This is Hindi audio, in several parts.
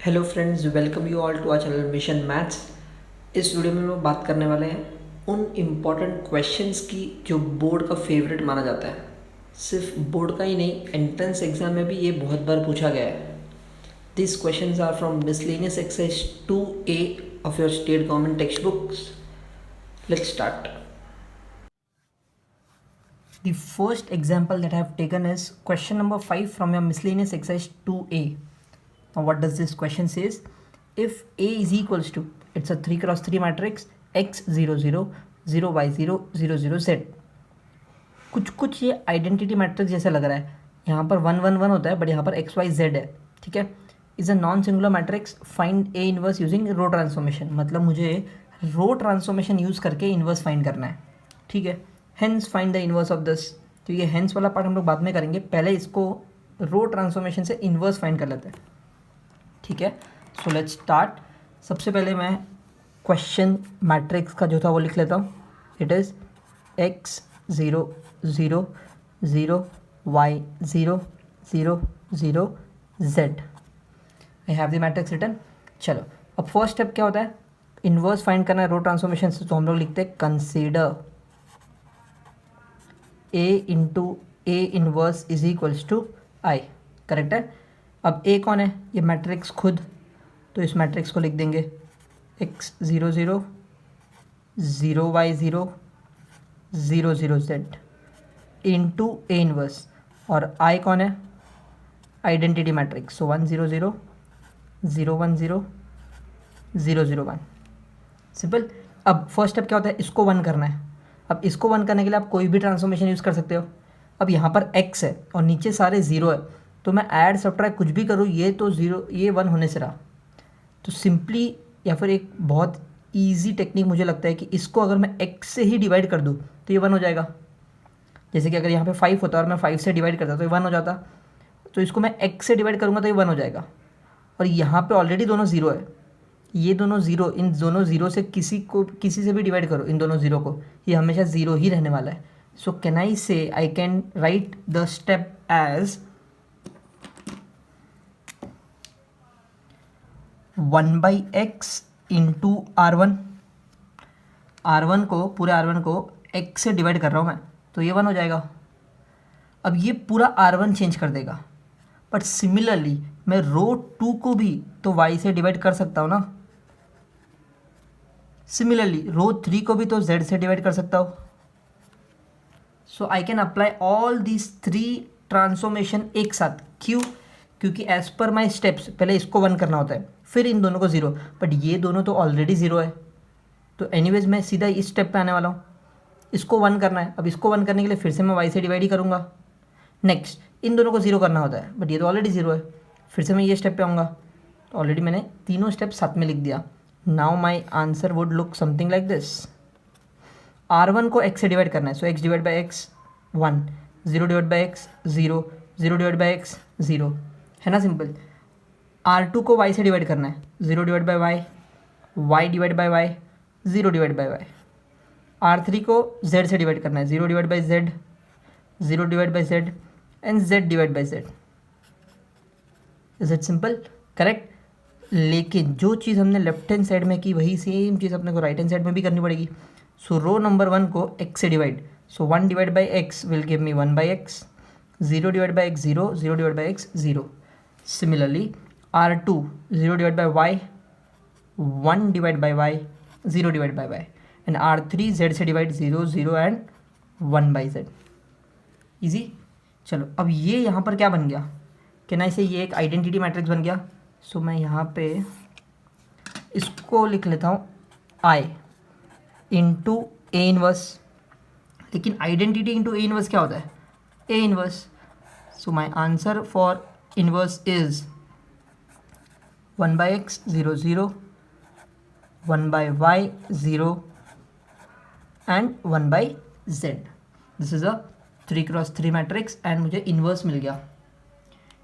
Hello friends, welcome you all to our channel mission maths. इस वीडियो में हम बात करने वाले हैं उन इम्पॉर्टेंट क्वेश्चंस की जो बोर्ड का फेवरेट माना जाता है। सिर्फ बोर्ड का ही नहीं, एंट्रेंस एग्जाम में भी ये बहुत बार पूछा गया है। This questions are from miscellaneous exercise 2A of your state government text books. Let's start. The first example that I have taken is question number 5 from your miscellaneous exercise 2A. Now what does this question says? If A is equals to, it's a 3 cross 3 matrix, x 0 0 0 y 0 0 0 z. कुछ ये आइडेंटिटी मैट्रिक्स जैसा लग रहा है। यहाँ पर 1 1 1 होता है, बट यहाँ पर एक्स वाई जेड है। ठीक है, is a non singular matrix, find a inverse using row transformation. मतलब मुझे रो ट्रांसफॉर्मेशन यूज़ करके इनवर्स फाइंड करना है। ठीक है, hence find the inverse of this. तो ये हेंस वाला पार्ट हम लोग बाद में करेंगे, पहले इसको रो ट्रांसफॉर्मेशन से इनवर्स फाइंड कर लेते हैं। ठीक है, सो लेट्स स्टार्ट। सबसे पहले मैं क्वेश्चन मैट्रिक्स का जो था वो लिख लेता हूँ। It is x 0 0 0 y 0 0 0 z। I have the matrix written. चलो, अब फर्स्ट स्टेप क्या होता है? इनवर्स फाइंड करना है रो ट्रांसफॉर्मेशन से। तो हम लोग लिखते हैं consider a into A inverse is equals to I. Correct है। अब a कौन है? ये मैट्रिक्स खुद। तो इस मैट्रिक्स को लिख देंगे x 0 0 0 y 0 0 0 z इंटू ए इनवर्स। और आई कौन है? Identity matrix. सो 1 0 0 0 1 0 0 0 1। सिंपल। अब फर्स्ट स्टेप क्या होता है? इसको 1 करना है। अब इसको 1 करने के लिए आप कोई भी ट्रांसफॉर्मेशन यूज़ कर सकते हो। अब यहाँ पर x है और नीचे सारे 0 है, तो मैं ऐड सब्ट्रैक्ट कुछ भी करूँ, ये तो 0 ये 1 होने से रहा। तो सिंपली, या फिर एक बहुत ईजी टेक्निक मुझे लगता है कि इसको अगर मैं x से ही डिवाइड कर दूँ तो ये 1 हो जाएगा। जैसे कि अगर यहाँ पे 5 होता और मैं 5 से डिवाइड करता तो ये 1 हो जाता। तो इसको मैं x से डिवाइड करूँगा तो ये 1 हो जाएगा। और यहाँ पे ऑलरेडी दोनों 0 है, ये दोनों 0, इन दोनों 0 से किसी से भी डिवाइड करो इन दोनों 0 को, ये हमेशा 0 ही रहने वाला है। सो can I say I can write the step as 1/x into R1। R1 को, पूरे R1 को x से डिवाइड कर रहा हूँ मैं, तो ये 1 हो जाएगा। अब ये पूरा R1 चेंज कर देगा। बट सिमिलरली मैं रो 2 को भी तो y से डिवाइड कर सकता हूँ ना। सिमिलरली रो 3 को भी तो z से डिवाइड कर सकता हूँ। So I can apply all these 3 transformation एक साथ। क्यों? क्योंकि एज पर माई स्टेप्स पहले इसको 1 करना होता है, फिर इन दोनों को 0। बट ये दोनों तो ऑलरेडी 0 है, तो एनीवेज मैं सीधा इस स्टेप पे आने वाला हूँ। इसको 1 करना है। अब इसको 1 करने के लिए फिर से मैं y से डिवाइड ही करूँगा। नेक्स्ट, इन दोनों को 0 करना होता है, बट ये तो ऑलरेडी 0 है। फिर से मैं ये स्टेप पे आऊँगा। तो ऑलरेडी मैंने तीनों स्टेप साथ में लिख दिया। Now my answer would look something like this. R1 को x से डिवाइड करना है, सो x divide by x 1, 0 divide by x 0, 0 divide by x 0, है ना सिंपल। R2 को y से डिवाइड करना है, 0 divide by y, y divide by y, 0 divide by y. R3 को z से डिवाइड करना है, 0 divide by z, 0 divide by z and z divide by z। Is it simple? Correct. लेकिन जो चीज़ हमने लेफ्ट हैंड साइड में की, वही सेम चीज़ अपने को राइट हैंड साइड में भी करनी पड़ेगी। सो रो नंबर 1 को x से divide, so 1 divide by x will give me 1/x, 0 divide by x 0, 0 divide by x 0। Similarly R2 0 divide by y, 1 divide by y, 0 divide by y and R3 z से डिवाइड 0 0 एंड 1/z। इजी। चलो, अब ये यहाँ पर क्या बन गया? कैन आई से ये एक आइडेंटिटी मैट्रिक्स बन गया। सो मैं यहाँ पे इसको लिख लेता हूँ I इंटू ए इनवर्स। लेकिन आइडेंटिटी इंटू ए इनवर्स क्या होता है? ए inverse. So my answer for inverse is 1/x 0 0, 1/y 0 and 1/z। This is a 3 cross 3 matrix and मुझे इनवर्स मिल गया।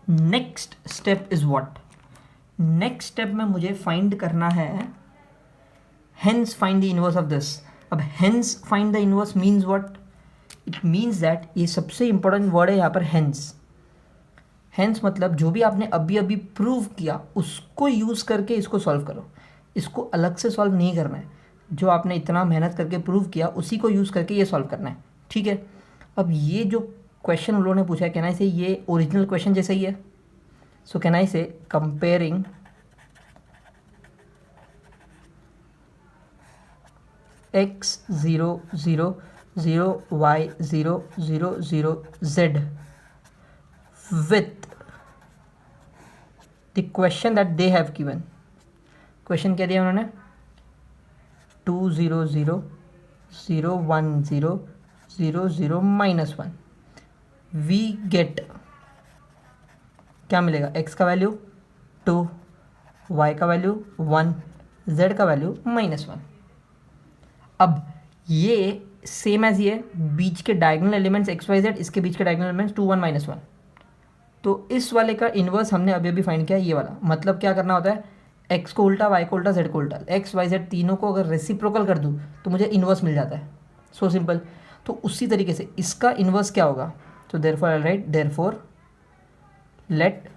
Next step is what? Next step में मुझे फाइंड करना है hence find the inverse of this। अब hence find the inverse means what? It means that ये सबसे इंपॉर्टेंट वर्ड है यहाँ पर hence। हैंस मतलब जो भी आपने अभी अभी प्रूव किया उसको यूज़ करके इसको सॉल्व करो, इसको अलग से सॉल्व नहीं करना है। जो आपने इतना मेहनत करके प्रूव किया उसी को यूज़ करके ये सॉल्व करना है, ठीक है। अब ये जो क्वेश्चन उन लोगों ने पूछा है, कहना से ये ओरिजिनल क्वेश्चन जैसा ही है। सो कहना से comparing x 0 0 0 y 0 0 0 z with the question that they have given। Question क्या दिया उन्होंने, 2 0 0 0 1 0 0 0 -1। वी गेट क्या मिलेगा, x का वैल्यू 2, y का वैल्यू 1, z का वैल्यू -1। अब ये सेम एज ये बीच के diagonal elements x y z, इसके बीच के डायगोनल एलिमेंट्स 2 1 -1। तो इस वाले का इन्वर्स हमने अभी अभी फाइंड किया, ये वाला। मतलब क्या करना होता है, एक्स को उल्टा, वाई को उल्टा, जेड को उल्टा, एक्स वाई जेड तीनों को अगर रेसिप्रोकल कर दूँ तो मुझे इन्वर्स मिल जाता है। So simple. तो उसी तरीके से इसका इन्वर्स क्या होगा, तो therefore I write therefore let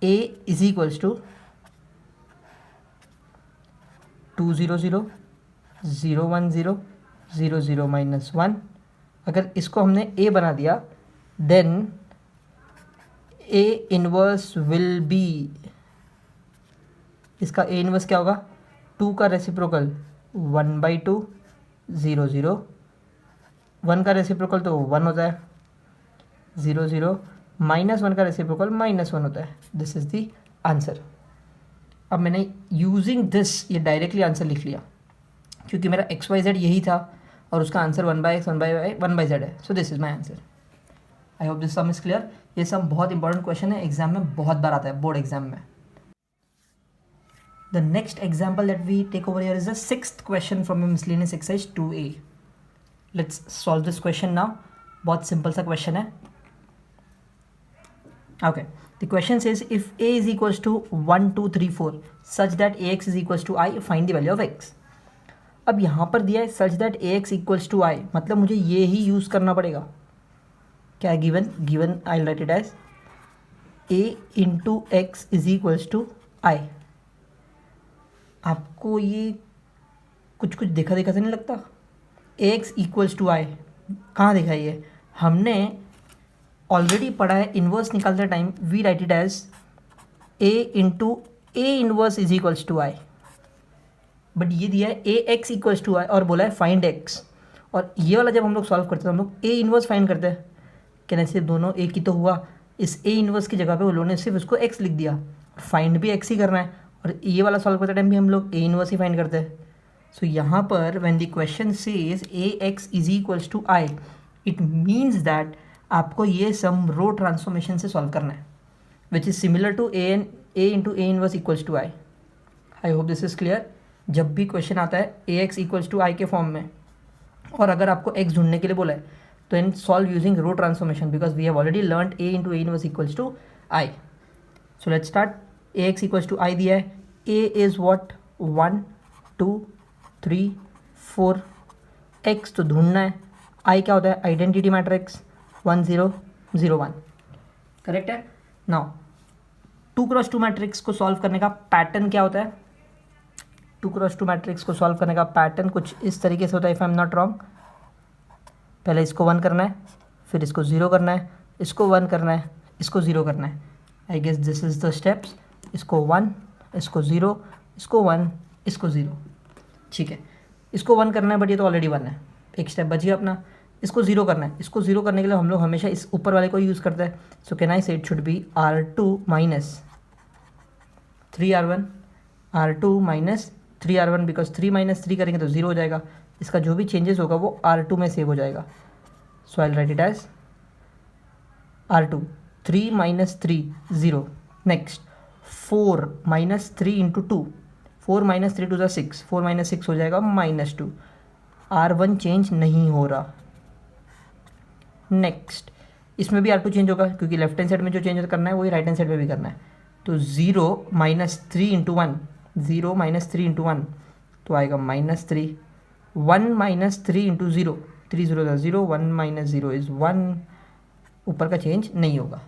A is equals to 2 0 0 0 1 0 0 0 -1। अगर इसको हमने ए बना दिया then a inverse will be, इसका ए इनवर्स क्या होगा, 2 का रेसिप्रोकल 1/2 0 0, 1 का रेसिप्रोकल तो 1 होता है 0 0, -1 का रेसिप्रोकल -1 होता है। This is the answer. अब मैंने यूजिंग दिस ये डायरेक्टली आंसर लिख लिया क्योंकि मेरा एक्स वाई जेड यही था और उसका आंसर 1/x 1/y 1/z है। So this is my answer. I hope this some is clear. ये सम बहुत इंपॉर्टेंट क्वेश्चन है, एग्जाम में बहुत बार आता है, बोर्ड एग्जाम में। The next example that we take over here is the 6th question from your miscellaneous exercise 2A। Let's solve this question now. बहुत सिंपल सा क्वेश्चन है। Okay, the question says if a is equals to 1 2 3 4 such that ax is equals to I, find the value of x। अब यहाँ पर दिया है such that ax equals to I, मतलब मुझे ये ही यूज़ करना पड़ेगा। क्या है given I write it as a into x is equals to I. आपको ये कुछ कुछ देखा देखा से नहीं लगता, ax इक्वल्स टू आई कहाँ देखा ये, हमने ऑलरेडी पढ़ा है। इन्वर्स निकालते time we write it as a into a inverse is equals to I, but ये दिया है a x equals to I और बोला है फाइंड एक्स। और ये वाला जब हम लोग सॉल्व करते हैं हम लोग ए इन्वर्स फाइंड करते हैं। कहने से दोनों एक ही तो हुआ, इस ए इन्वर्स की जगह पे उन्होंने सिर्फ उसको एक्स लिख दिया, फाइंड भी एक्स ही करना है। और ये वाला सॉल्व करते टाइम भी हम लोग ए इन्वर्स ही फाइंड करते हैं। सो यहाँ पर when the question says a x is equals to I, it means that आपको ये सम रो ट्रांसफॉर्मेशन से सॉल्व करना है which is similar to a into a inverse equals to I. I hope this is clear. जब भी क्वेश्चन आता है a x equals to I के फॉर्म में और अगर आपको एक्स ढूंढने के लिए बोला है तो इन solve using row transformation because we have already learn A into A inverse equals to I. So let's start. A x equals to I दिया है, ए इज़ वॉट 1 2 3 4, एक्स तो ढूंढना है, आई क्या होता है आइडेंटिटी मैट्रिक्स 1 0 0 1, करेक्ट है। नाउ 2x2 मैट्रिक्स को सॉल्व करने का पैटर्न क्या होता है, 2x2 मैट्रिक्स को सॉल्व करने का पैटर्न कुछ इस तरीके से होता है if I am not wrong. पहले इसको 1 करना है, फिर इसको 0 करना है, इसको 1 करना है, इसको 0 करना है। I guess this is the steps. इसको 1, इसको 0, इसको 1, इसको 0, ठीक है। इसको 1 करना है बट ये तो ऑलरेडी 1 है, एक स्टेप बच गया अपना। इसको 0 करना है, इसको 0 करने के लिए हम लोग हमेशा इस ऊपर वाले को यूज़ करते हैं। सो कैन आई से it should be R2 minus 3R1, R2 minus 3R1 because 3 minus 3 करेंगे तो 0 हो जाएगा। इसका जो भी चेंजेस होगा वो R2 में सेव हो जाएगा। So I write it as R2 3 minus 3 0। Next 4 minus 3 into 2, 4 minus 3 to the 6, 4 minus 6 हो जाएगा -2। R1 चेंज नहीं हो रहा। नेक्स्ट इसमें भी R2 चेंज होगा क्योंकि लेफ्ट हैंड साइड में जो चेंज करना है वही राइट हैंड साइड में भी करना है। तो 0 माइनस 3 इंटू 1, 0 माइनस 3 इंटू 1 तो आएगा -3। 1 माइनस 3 इंटू 0, 3 0 0, 1 माइनस 0 इज़ 1, ऊपर का चेंज नहीं होगा।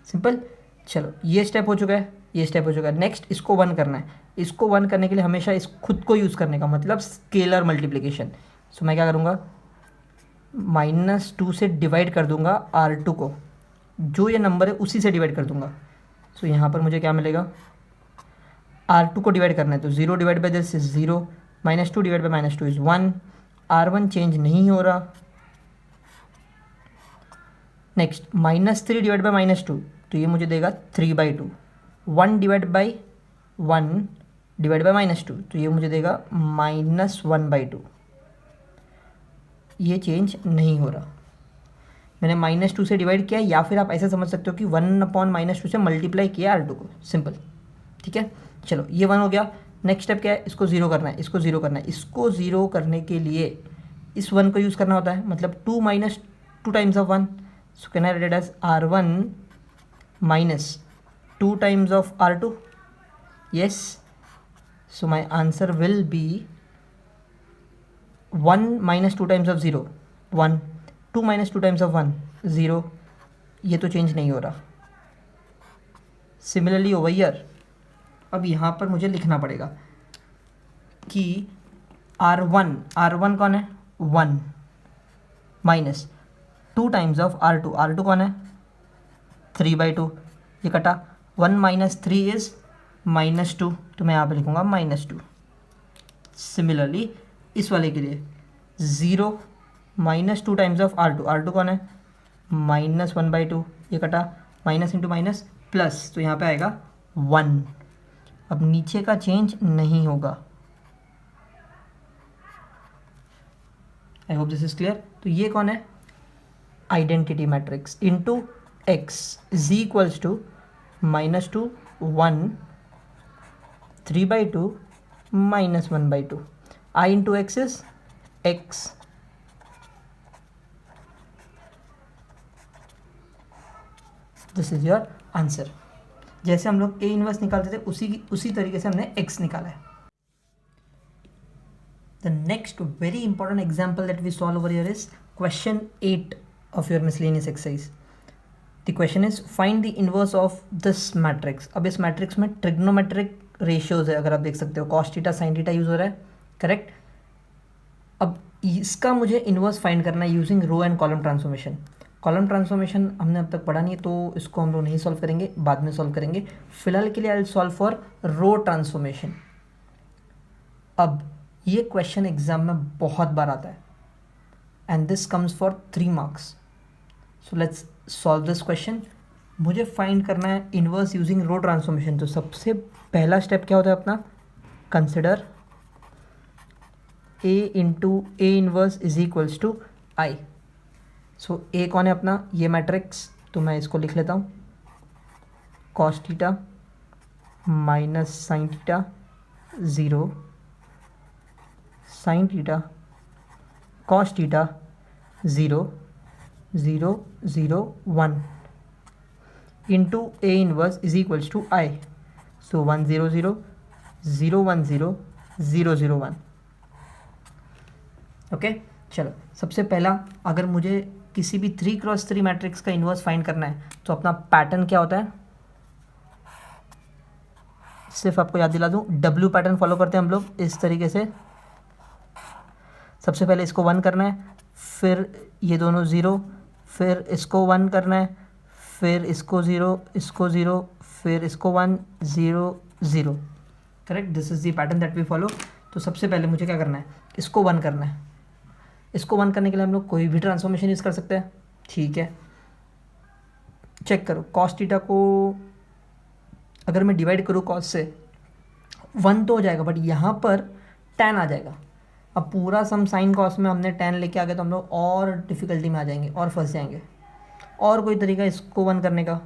सिंपल। चलो ये स्टेप हो चुका है, ये स्टेप हो चुका है। नेक्स्ट इसको 1 करना है। इसको 1 करने के लिए हमेशा इस खुद को यूज़ करने का मतलब स्केलर मल्टीप्लिकेशन। सो मैं क्या करूँगा, -2 से डिवाइड कर दूंगा R2 को, जो ये नंबर है उसी से डिवाइड कर दूंगा। सो यहाँ पर मुझे क्या मिलेगा, R2 को डिवाइड करना है तो 0 divide by this is 0, -2 divide by -2 is 1, R1 change नहीं हो रहा। नेक्स्ट -3 डिवाइड बाई -2 तो ये मुझे देगा 3/2, 1 डिवाइड बाई 1 डिवाइड बाई -2 तो ये मुझे देगा -1/2। ये चेंज नहीं हो रहा, मैंने -2 से डिवाइड किया, या फिर आप ऐसा समझ सकते हो कि 1/-2 से मल्टीप्लाई किया R2 को, सिंपल। ठीक है, चलो ये 1 हो गया। नेक्स्ट स्टेप क्या है, इसको 0 करना है, इसको 0 करना है। इसको 0 करने के लिए इस 1 को यूज़ करना होता है, मतलब 2 - 2 times of 1, so can I write it as R1 -2 times of R2। yes, so my answer will be 1 - 2 times of 0 1, 2 - 2 times of 1 0, ये तो चेंज नहीं हो रहा। सिमिलरली ओवर हियर अब यहाँ पर मुझे लिखना पड़ेगा कि R1 कौन है 1 माइनस 2 टाइम्स ऑफ R2 कौन है 3/2, ये कटा 1 - 3 इज़ -2, तो मैं यहाँ पे लिखूँगा -2। सिमिलरली इस वाले के लिए 0 -2 टाइम्स ऑफ R2 कौन है -1/2, ये कटा माइनस इंटू माइनस प्लस, तो यहाँ पे आएगा 1। अब नीचे का चेंज नहीं होगा। I hope this is clear. तो ये कौन है identity matrix into x is equals to -2 1 3/2 -1/2, I into x is x, this is your answer. जैसे हम लोग A इनवर्स निकालते थे उसी तरीके से हमने x निकाला है। The next very important example that we solve over here is question 8 of your miscellaneous exercise. The question is find the inverse of this matrix. अब इस मैट्रिक्स में ट्रिग्नोमेट्रिक रेशियोज है, अगर आप देख सकते हो cos theta sin theta use हो रहा है, करेक्ट। अब इसका मुझे इन्वर्स फाइंड करना है using row and column transformation. Column transformation हमने अब तक पढ़ा नहीं है तो इसको हम लोग नहीं सॉल्व करेंगे, बाद में सॉल्व करेंगे। फिलहाल के लिए I will solve for row transformation. अब ये क्वेश्चन एग्जाम में बहुत बार आता है and this comes for 3 marks. So let's solve this question. मुझे फाइंड करना है इन्वर्स यूजिंग रो ट्रांसफॉर्मेशन। तो सबसे पहला स्टेप क्या होता है अपना, consider A into A inverse is equals to I। So A कौन है अपना, ये मैट्रिक्स, तो मैं इसको लिख लेता हूँ cos theta minus sine theta 0 sine theta cos theta 0 0 0 1 into A inverse is equals to I। So 1 0 0 0 1 0 0 0 1। Okay, चलो सबसे पहला अगर मुझे किसी भी 3x3 मैट्रिक्स का इन्वर्स फाइंड करना है तो अपना पैटर्न क्या होता है, सिर्फ आपको याद दिला दूं, W पैटर्न फॉलो करते हैं हम लोग इस तरीके से। सबसे पहले इसको 1 करना है, फिर ये दोनों 0, फिर इसको 1 करना है, फिर इसको 0, इसको 0, फिर इसको 1 0 0, correct. This is the pattern that we follow. तो सबसे पहले मुझे क्या करना है, इसको 1 करना है। इसको 1 करने के लिए हम लोग कोई भी ट्रांसफॉर्मेशन यूज़ कर सकते हैं, ठीक है। चेक करो cos थीटा को अगर मैं डिवाइड करूँ cos से 1 तो हो जाएगा, बट यहाँ पर tan आ जाएगा। अब पूरा सम साइन cos में हमने tan लेके आ गए तो हम लोग और डिफ़िकल्टी में आ जाएंगे और फंस जाएंगे। और कोई तरीका इसको 1 करने का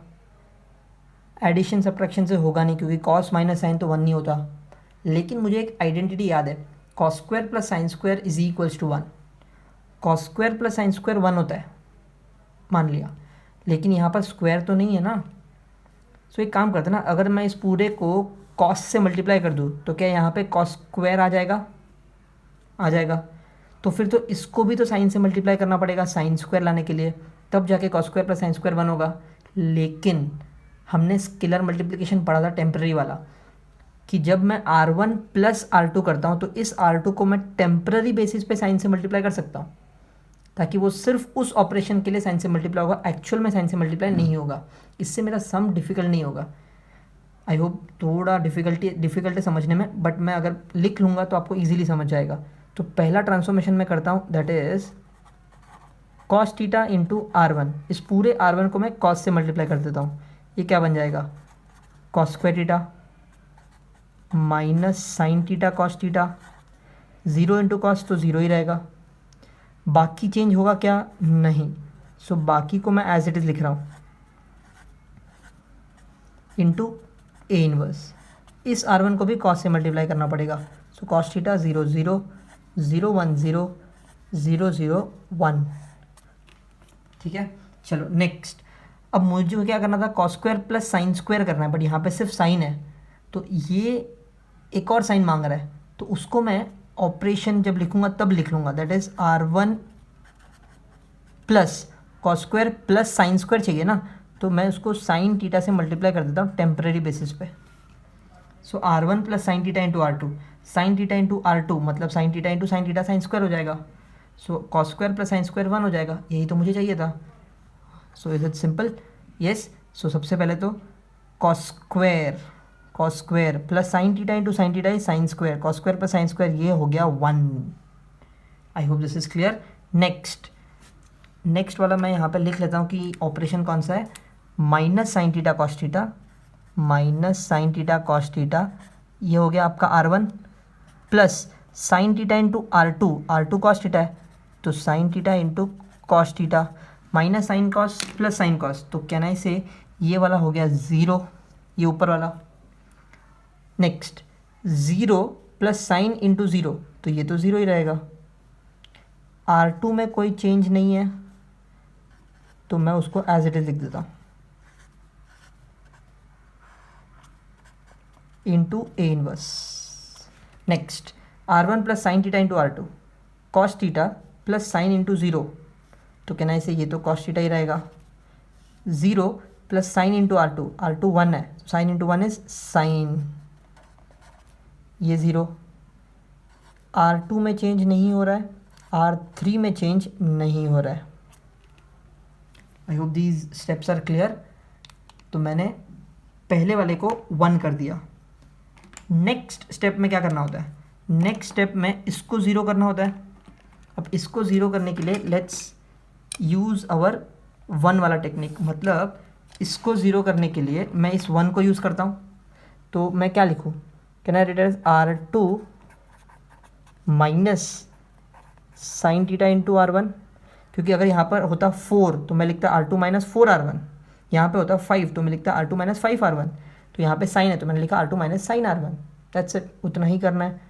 एडिशन सब्ट्रैक्शन से होगा नहीं, क्योंकि cos माइनस साइन तो 1 नहीं होता। लेकिन मुझे एक आइडेंटिटी याद है, cos square plus sine square is equals to 1। cos square plus sine square 1 होता है, मान लिया, लेकिन यहाँ पर स्क्वायर तो नहीं है ना। सो एक काम करते ना, अगर मैं इस पूरे को cos से मल्टीप्लाई कर दूँ तो क्या यहाँ पे cos स्क्वायर आ जाएगा। तो फिर तो इसको भी तो साइन से मल्टीप्लाई करना पड़ेगा साइन स्क्वायर लाने के लिए, तब जाके cos square plus sine square 1 होगा। लेकिन हमने स्केलर मल्टीप्लिकेशन पढ़ा था टेम्पररी वाला, कि जब मैं R1 प्लस R2 करता हूँ तो इस R2 को मैं टेम्पररी बेसिस पे साइन से मल्टीप्लाई कर सकता हूँ, ताकि वो सिर्फ उस ऑपरेशन के लिए साइन से मल्टीप्लाई होगा, एक्चुअल में साइन से मल्टीप्लाई नहीं होगा। इससे मेरा सम डिफिकल्ट नहीं होगा। आई होप थोड़ा डिफ़िकल्ट है समझने में, बट मैं अगर लिख लूँगा तो आपको ईजिली समझ जाएगा। तो पहला ट्रांसफॉर्मेशन मैं करता हूँ, that is cos theta into R1। इस पूरे R1 को मैं कॉस से मल्टीप्लाई कर देता हूँ। ये क्या बन जाएगा, cos square theta minus sine theta cos theta, 0 into cos तो 0 ही रहेगा। बाकी चेंज होगा क्या, नहीं। सो बाकी को मैं एज इट इज़ लिख रहा हूँ इंटू ए इनवर्स। इस R1 को भी कॉस से मल्टीप्लाई करना पड़ेगा। So cos theta 0 0 0 1 0 0 0 1। ठीक है, चलो नेक्स्ट। अब मुझे क्या करना था, cos square plus sine square करना है, बट यहाँ पे सिर्फ साइन है, तो ये एक और साइन मांग रहा है, तो उसको मैं ऑपरेशन जब लिखूंगा तब लिख लूँगा, that is R1 plus cos square plus sine square चाहिए ना, तो मैं उसको साइन थीटा से मल्टीप्लाई कर देता हूँ टेम्परेरी बेसिस पे। So R1 plus sine theta into R2, sine theta into R2 मतलब sine theta into sine theta sine square हो जाएगा। So cos square plus sine square 1 हो जाएगा, यही तो मुझे चाहिए था। So is it simple, yes. So सबसे पहले तो cos square plus sine theta into sine theta is sine square, cos square plus sine square, ये हो गया 1। I hope this is clear. Next वाला मैं यहाँ पे लिख लेता हूँ कि ऑपरेशन कौन सा है, minus sine theta cos theta, minus sine theta cos theta, ये हो गया आपका R1 plus sine theta into R2 cos theta है, तो sign theta into cos theta minus sine cos plus sign cos, तो कैन आई से ये वाला हो गया 0, ये ऊपर वाला। नेक्स्ट 0 प्लस साइन इंटू 0, तो ये तो 0 ही रहेगा। R2 में कोई चेंज नहीं है, तो मैं उसको एज इट इज लिख देता हूँ into A inverse. Next R1 plus sine theta into R2 cos theta plus sign into 0, तो कहना है इसे ये तो कॉस थीटा ही रहेगा। 0 प्लस साइन इंटू R2 1 है, साइन इंटू 1 इज साइन, ये 0। R2 में चेंज नहीं हो रहा है, R3 में चेंज नहीं हो रहा है। I hope these steps are clear. तो मैंने पहले वाले को 1 कर दिया। नेक्स्ट स्टेप में क्या करना होता है, नेक्स्ट स्टेप में इसको 0 करना होता है। अब इसको 0 करने के लिए लेट्स यूज़ आवर 1 वाला टेक्निक, मतलब इसको 0 करने के लिए मैं इस 1 को यूज़ करता हूँ। तो मैं क्या लिखूँ, can I write as R2 minus sine theta into R1, क्योंकि अगर यहाँ पर होता 4 तो मैं लिखता R2 माइनस 4R1, यहाँ पे होता 5 तो मैं लिखता R2 माइनस 5R1, तो यहाँ पे साइन है तो मैंने लिखा R2 minus sign R1। That's it, उतना ही करना है।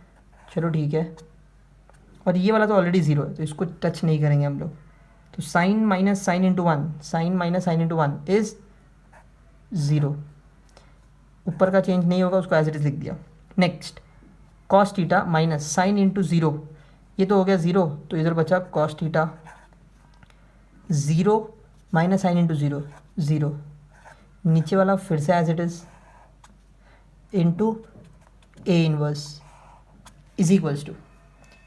चलो ठीक है, और ये वाला तो ऑलरेडी 0 है तो इसको टच नहीं करेंगे हम लोग। तो sine minus sine into 1, sine minus sine into 1 is 0, ऊपर का चेंज नहीं होगा, उसको एज इट इज लिख दिया। Next cos theta minus sine into 0, ये तो हो गया 0, तो इधर बचा cos theta, 0 minus sine into 0 0, नीचे वाला फिर से as it is into A inverse is equals to,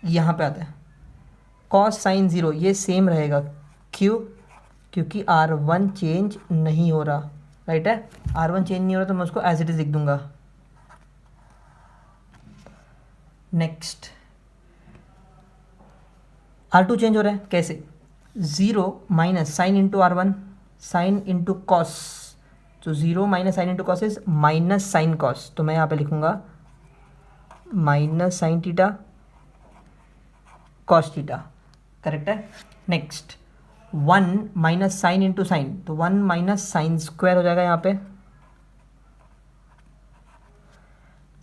यहाँ पे आता है कॉस साइन 0, ये सेम रहेगा, क्यों, क्योंकि R1 चेंज नहीं हो रहा, राइट है। R1 चेंज नहीं हो रहा तो मैं उसको एज इट इज लिख दूंगा। नेक्स्ट R2 चेंज हो रहा है, कैसे, 0 minus sine into R1 sine into cos, तो 0 minus sine into cos is minus sine cos, तो मैं यहाँ पे लिखूंगा minus sine theta cos theta, correct है। Next 1 minus sine into sine, तो 1 माइनस साइन स्क्वायर हो जाएगा यहाँ पे,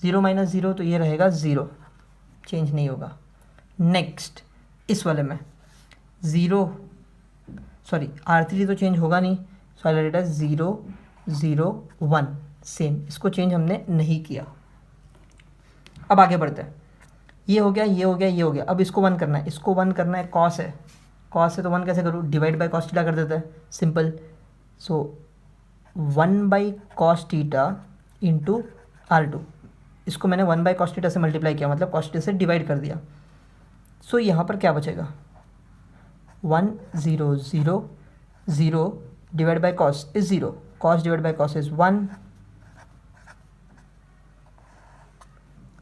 0 माइनस 0 तो ये रहेगा 0, चेंज नहीं होगा। नेक्स्ट इस वाले में R3 तो चेंज होगा नहीं, सो आई राइट एज 0 0 1, सेम, इसको चेंज हमने नहीं किया। अब आगे बढ़ते हैं, ये हो गया, ये हो गया, ये हो गया। अब इसको 1 करना है, इसको 1 करना है, कॉस है, कॉस है तो 1 कैसे करूँ, डिवाइड बाय कॉस थीटा कर देते हैं, सिंपल। सो 1/cos θ इंटू R2, इसको मैंने 1/cos θ से मल्टीप्लाई किया, मतलब cos θ से डिवाइड कर दिया। सो यहाँ पर क्या बचेगा, 1 0 0 0 divide by cos is 0, cos divide by cos is 1,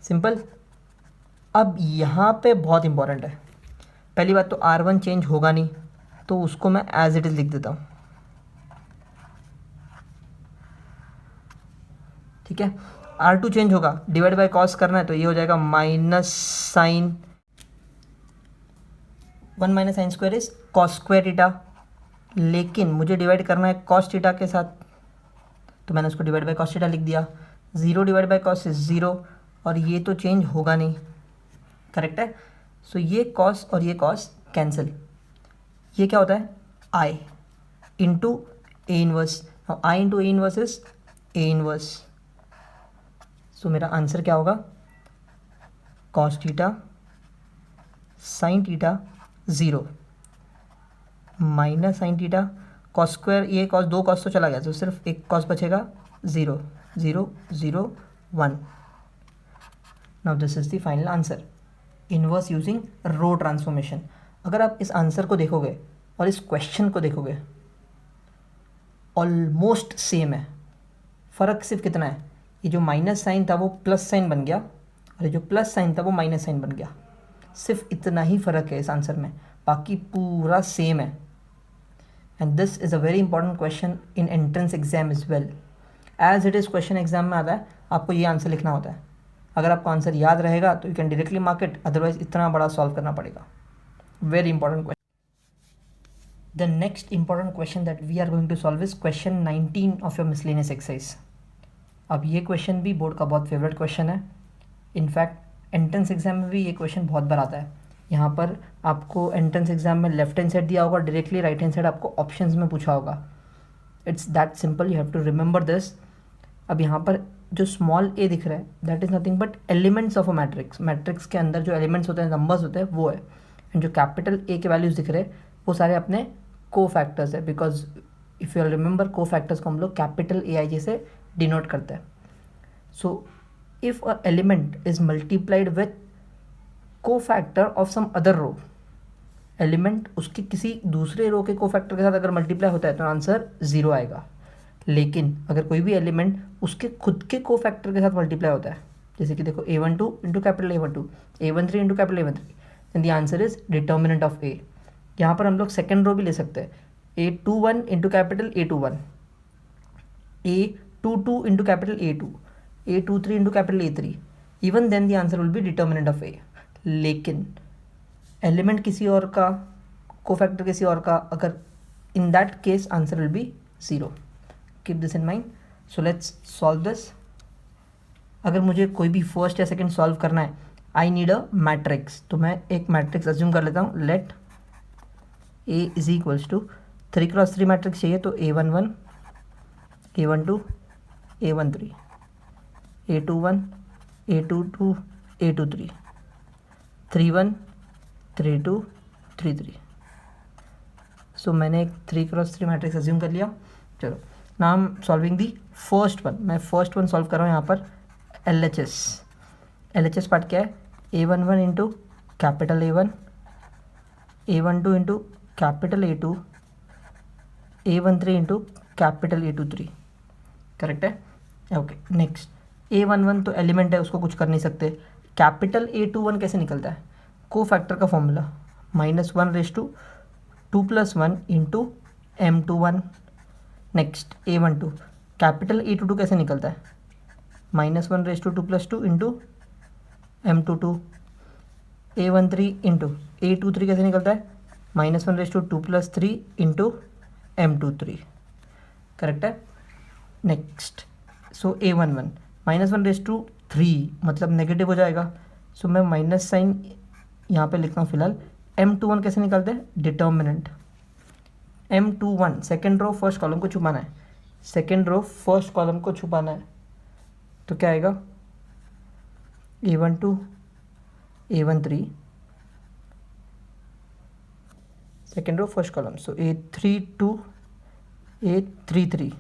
simple. अब यहाँ पे बहुत इंपॉर्टेंट है, पहली बात तो R1 चेंज होगा नहीं, तो उसको मैं एज इट इज़ लिख देता हूँ, ठीक है। R2 चेंज होगा, डिवाइड बाई कॉस करना है, तो ये हो जाएगा minus sine 1 minus sine square is cos square theta, लेकिन मुझे डिवाइड करना है कॉस थीटा के साथ, तो मैंने उसको डिवाइड बाई कॉस थीटा लिख दिया। 0 डिवाइड बाई कॉस इज 0, और ये तो चेंज होगा नहीं, करेक्ट है। सो ये कॉस और ये कॉस कैंसिल, ये क्या होता है I into A inverse, I into A inverse is A inverse. So मेरा आंसर क्या होगा, cos theta sine theta 0 minus sine theta cos square, ये कॉस, दो कॉस तो चला गया, तो सिर्फ एक कॉस बचेगा, 0 0 0 1। Now this is the final answer, inverse using row transformation. अगर आप इस आंसर को देखोगे और इस क्वेश्चन को देखोगे, ऑलमोस्ट सेम है, फ़र्क सिर्फ कितना है, ये जो माइनस साइन था वो प्लस साइन बन गया, और ये जो प्लस साइन था वो माइनस साइन बन गया, सिर्फ इतना ही फ़र्क है इस आंसर में, बाकी पूरा सेम है। And this is a very important question in entrance exam is well, as it is question exam में आता है, आपको ये आंसर लिखना होता है। अगर आपको आंसर याद रहेगा तो you can directly mark it, otherwise इतना बड़ा सॉल्व करना पड़ेगा। Very important question. The next important question that we are going to solve is question 19 of your miscellaneous exercise. अब ये क्वेश्चन भी बोर्ड का बहुत फेवरेट क्वेश्चन है, इनफैक्ट एंट्रेंस एग्जाम में भी ये क्वेश्चन बहुत बार आता है। यहाँ पर आपको एंट्रेंस एग्जाम में लेफ्ट हैंड साइड दिया होगा, डायरेक्टली राइट हैंड साइड आपको ऑप्शंस में पूछा होगा। It's that simple, you have to remember this. अब यहाँ पर जो स्मॉल ए दिख रहा है, that is nothing but elements of a matrix, matrix के अंदर जो एलिमेंट्स होते हैं, नंबर्स होते हैं, वो है। एंड जो कैपिटल ए के वैल्यूज़ दिख रहे हैं वो सारे अपने को फैक्टर्स है, बिकॉज इफ़ यू रिमेंबर को फैक्टर्स को हम लोग कैपिटल ए आई जे से डिनोट करते हैं। So if a element is multiplied with cofactor of some other row, element उसके किसी दूसरे रो के कोफैक्टर के साथ अगर मल्टीप्लाई होता है तो आंसर 0 आएगा। लेकिन अगर कोई भी एलिमेंट उसके खुद के कोफैक्टर के साथ मल्टीप्लाई होता है, जैसे कि देखो a12 into capital A12, a13 into capital A13, then the answer is determinant of A. यहाँ पर हम लोग सेकेंड रो भी ले सकते हैं, a21 into capital A21, a22 into capital A2, a23 into capital A3, even then the answer will be determinant of A. लेकिन एलिमेंट किसी और का, कोफैक्टर किसी और का, अगर in that case answer will B 0। Keep this in mind. So let's solve this. अगर मुझे कोई भी फर्स्ट या सेकंड सॉल्व करना है, आई नीड अ मैट्रिक्स, तो मैं एक मैट्रिक्स अज्यूम कर लेता हूँ। Let A is equals to 3x3 matrix चाहिए, तो a11 a12 a13 a21 a22 a23 31 32 33। सो मैंने एक 3x3 मैट्रिक्स अज्यूम कर लिया। चलो now I am solving the first one. मैं फर्स्ट वन सॉल्व कर रहा हूँ यहाँ पर एल एच एस पार्ट क्या है, a11 into capital A1, a12 into capital A2, a13 into capital A23, correct है। ओके नेक्स्ट, a11 तो एलिमेंट है, उसको कुछ कर नहीं सकते। कैपिटल A21 कैसे निकलता है, को फैक्टर का formula -1/2 + 1 into M21। Next a12, capital A22 कैसे निकलता है, -1/2 + 2 into M22। a13 into a23 कैसे निकलता है, -1/2 + 3 इंटू M23, करेक्ट है। नेक्स्ट सो a11 -1/3 मतलब नेगेटिव हो जाएगा, सो मैं माइनस साइन यहाँ पे लिखता हूँ फिलहाल। M21 कैसे निकलते हैं, determinant M21 second row first column को छुपाना है, सेकेंड रो फर्स्ट कॉलम को छुपाना है, तो क्या आएगा a12 a13 second row first column, so a32 a33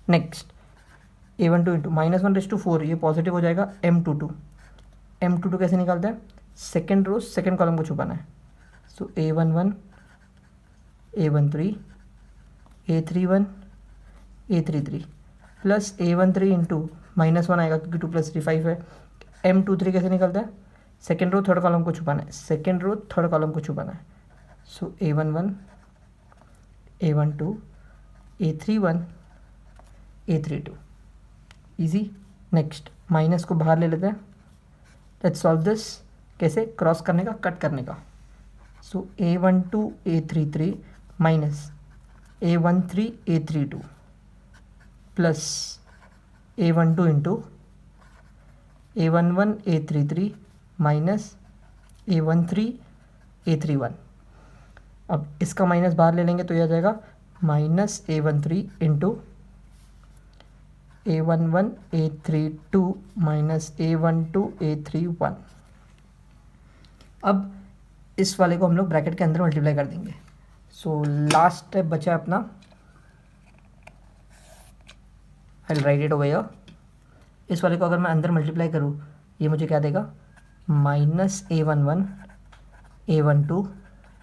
next a12 into -1/4, ये पॉजिटिव हो जाएगा m22। m22 कैसे निकालते हैं, सेकेंड रो सेकेंड कॉलम को छुपाना है। सो a11 a13 a31 a33 plus a13 into -1 आएगा क्योंकि 2 + 3 5 है। m23 कैसे निकलता है, सेकेंड रो थर्ड कॉलम को छुपाना है, सेकेंड रो थर्ड कॉलम को छुपाना है। सो a11 a12 a31 a32, easy. Next minus को बाहर ले लेते हैं। लेट्स सॉल्व दिस, कैसे, क्रॉस करने का, कट करने का। सो a12 a33 minus a13 a32 plus a12 into a11 a33 minus a13 a31। अब इसका माइनस बाहर ले लेंगे तो यह आ जाएगा minus a13 into a11 a32 minus a12 a31। अब इस वाले को हम लोग ब्रैकेट के अंदर मल्टीप्लाई कर देंगे। सो लास्ट स्टेप बचा है अपना, आई राइट इट ओवर हियर। इस वाले को अगर मैं अंदर मल्टीप्लाई करूँ, ये मुझे क्या देगा, माइनस a11 a12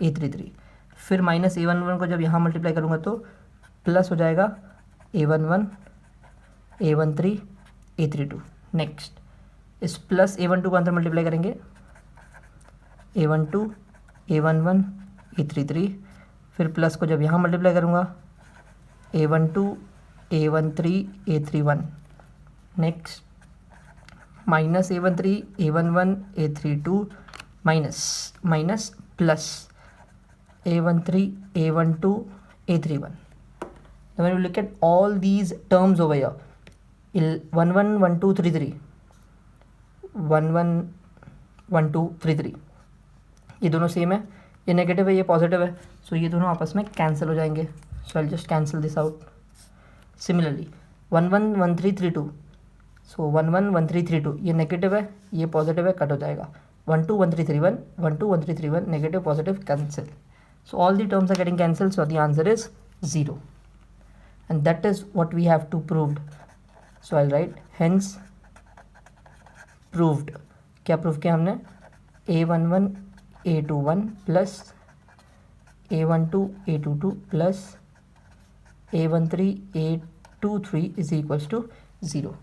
a33। फिर माइनस a11 को जब यहाँ मल्टीप्लाई करूँगा तो प्लस हो जाएगा a11 a13 a32। नेक्स्ट इस प्लस a12 को अंदर मल्टीप्लाई करेंगे, a12 a11 a33। फिर प्लस को जब यहाँ मल्टीप्लाई करूँगा a12 a13 a31। Next minus a13 a11 a32 minus plus a13 a12 a31। Now when you look at all these terms over here, 11 12 33 11 12 33, ये दोनों सेम है, ये नेगेटिव है ये पॉजिटिव है, सो ये दोनों आपस में कैंसिल हो जाएंगे। So I just cancel this out. Similarly 11 13 32, so 11 13 32 ये नेगेटिव है ये पॉजिटिव है, कट हो जाएगा। 12 13 31 12 13 31 negative positive cancel. So all the terms are getting cancelled, so the answer is 0, and that is what we have to proved. So I'll write hence proved। क्या प्रूव किया हमने, a11 a21 plus a12 a22 plus a13 a23 is equals to 0।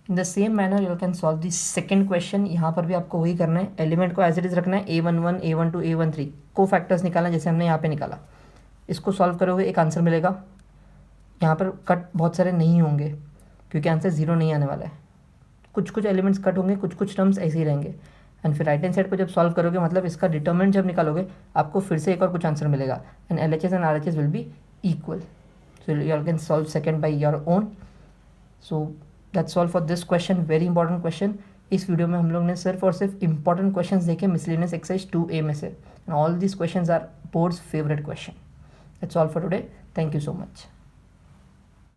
In the same manner you can solve the second question. यहाँ पर भी आपको वही करना है, एलिमेंट को एज इट इज़ रखना है, a11 a12 a13 को फैक्टर्स निकालना जैसे हमने यहाँ पे निकाला। इसको सॉल्व करोगे एक आंसर मिलेगा। यहाँ पर कट बहुत सारे नहीं होंगे क्योंकि आंसर 0 नहीं आने वाला है, कुछ एलिमेंट्स कट होंगे, कुछ टर्म्स ऐसे ही रहेंगे। एंड फिर राइट हैंड साइड पर जब सॉल्व करोगे मतलब इसका डिटर्मिनेंट जब निकालोगे आपको फिर से एक और कुछ आंसर मिलेगा, and LHS and RHS will be equal. So you can solve second by your own. So that's all for this question, very important question. इस वीडियो में हम लोग ने सिर्फ और सिर्फ इंपॉर्टेंट क्वेश्चंस देखे मिसलेनियस एक्सरसाइज 2A में से, and all these questions are boards favourite question. That's all for today, thank you so much.